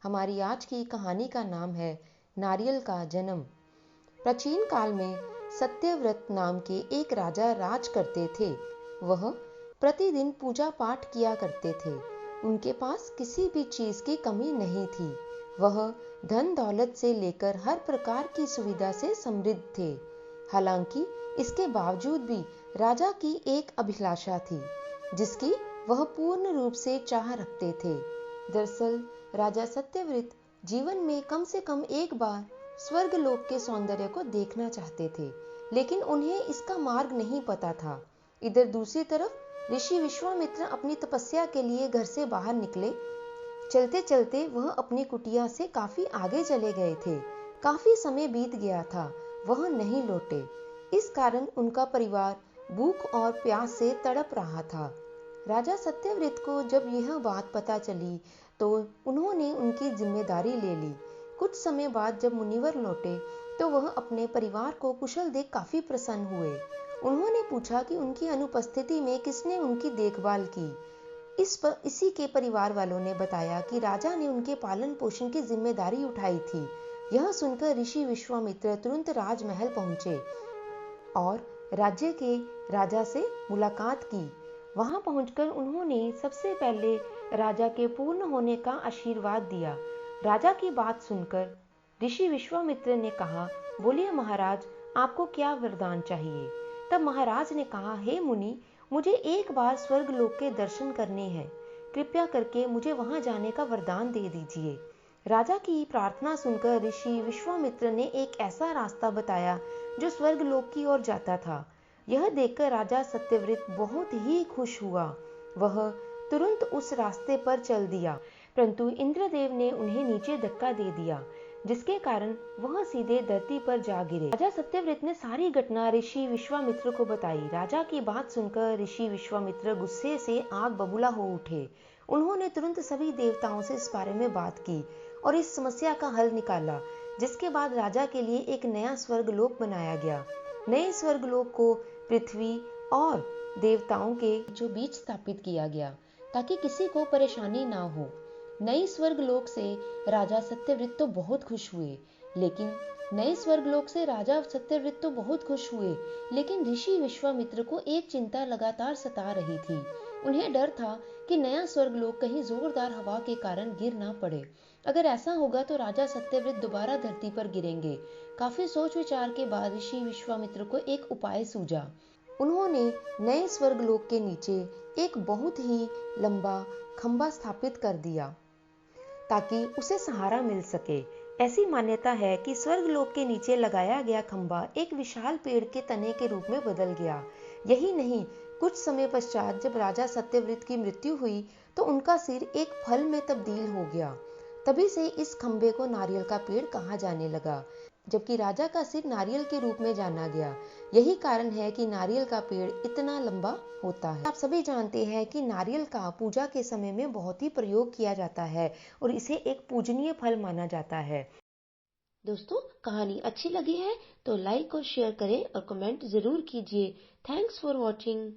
हमारी आज की कहानी का नाम है नारियल का जन्म। प्राचीन काल में सत्यव्रत नाम के एक राजा राज करते थे। वह प्रतिदिन पूजा पाठ किया करते थे। उनके पास किसी भी चीज की कमी नहीं थी। वह धन दौलत से लेकर हर प्रकार की सुविधा से समृद्ध थे। हालांकि इसके बावजूद भी राजा की एक अभिलाषा थी जिसकी वह पूर्ण रूप से चाह रखते थे। दरअसल राजा सत्यव्रत जीवन में कम से कम एक बार स्वर्ग लोक के सौंदर्य को देखना चाहते थे, लेकिन उन्हें इसका मार्ग नहीं पता था। इधर दूसरी तरफ ऋषि विश्वामित्र अपनी तपस्या के लिए घर से बाहर निकले। चलते चलते वह अपनी कुटिया से काफी आगे चले गए थे। काफी समय बीत गया था, वह नहीं लौटे। इस कारण उनका परिवार भूख और प्यास से तड़प रहा था। राजा सत्यव्रत को जब यह बात पता चली तो उन्होंने उनकी जिम्मेदारी ले ली। कुछ समय बाद जब मुनिवर लौटे तो वह अपने परिवार को कुशल देख काफी प्रसन्न हुए। उन्होंने पूछा कि उनकी अनुपस्थिति में किसने उनकी देखभाल की। इसी के परिवार वालों ने बताया कि राजा ने उनके पालन पोषण की जिम्मेदारी उठाई थी। यह सुनकर ऋषि विश्वामित्र तुरंत राजमहल पहुंचे और राज्य के राजा से मुलाकात की। वहां पहुंचकर उन्होंने सबसे पहले राजा के पूर्ण होने का आशीर्वाद दिया। राजा की बात सुनकर ऋषि विश्वामित्र ने कहा, बोलिए महाराज, आपको क्या वरदान चाहिए। तब महाराज ने कहा, हे मुनि, मुझे एक बार स्वर्ग लोक के दर्शन करने हैं। कृपया करके मुझे वहां जाने का वरदान दे दीजिए। राजा की प्रार्थना सुनकर ऋषि विश्वामित्र ने एक ऐसा रास्ता बताया जो स्वर्ग लोक की ओर जाता था। यह देखकर राजा सत्यव्रत बहुत ही खुश हुआ। वह तुरंत उस रास्ते पर चल दिया, परंतु इंद्रदेव ने उन्हें नीचे धक्का दे दिया, जिसके कारण वह सीधे धरती पर जा गिरे। राजा सत्यव्रत ने सारी घटना ऋषि विश्वामित्र को बताई। राजा की बात सुनकर ऋषि विश्वामित्र गुस्से से आग बबूला हो उठे। उन्होंने तुरंत सभी देवताओं से इस बारे में बात की और इस समस्या का हल निकाला, जिसके बाद राजा के लिए एक नया स्वर्गलोक बनाया गया। नए स्वर्गलोक को पृथ्वी और देवताओं के बीच स्थापित किया गया ताकि किसी को परेशानी ना हो। नए स्वर्गलोक से राजा सत्यव्रत तो बहुत खुश हुए, लेकिन ऋषि विश्वामित्र को एक चिंता लगातार सता रही थी। उन्हें डर था कि नया स्वर्गलोक कहीं जोरदार हवा के कारण गिर ना पड़े। अगर ऐसा होगा तो राजा सत्यव्रत दोबारा धरती पर गिरेंगे। काफी सोच विचार के बाद ऋषि विश्वामित्र को एक उपाय सूझा। उन्होंने नए स्वर्गलोक के नीचे एक बहुत ही लंबा खंभा स्थापित कर दिया ताकि उसे सहारा मिल सके। ऐसी मान्यता है कि स्वर्गलोक के नीचे लगाया गया खंभा एक विशाल पेड़ के तने के रूप में बदल गया। यही नहीं, कुछ समय पश्चात जब राजा सत्यव्रत की मृत्यु हुई तो उनका सिर एक फल में तब्दील हो गया। तभी से इस खंभे को नारियल का पेड़ कहा जाने लगा, जबकि राजा का सिर नारियल के रूप में जाना गया। यही कारण है कि नारियल का पेड़ इतना लंबा होता है। आप सभी जानते हैं कि नारियल का पूजा के समय में बहुत ही प्रयोग किया जाता है और इसे एक पूजनीय फल माना जाता है। दोस्तों, कहानी अच्छी लगी है तो लाइक और शेयर करें और कमेंट जरूर कीजिए। Thanks for watching.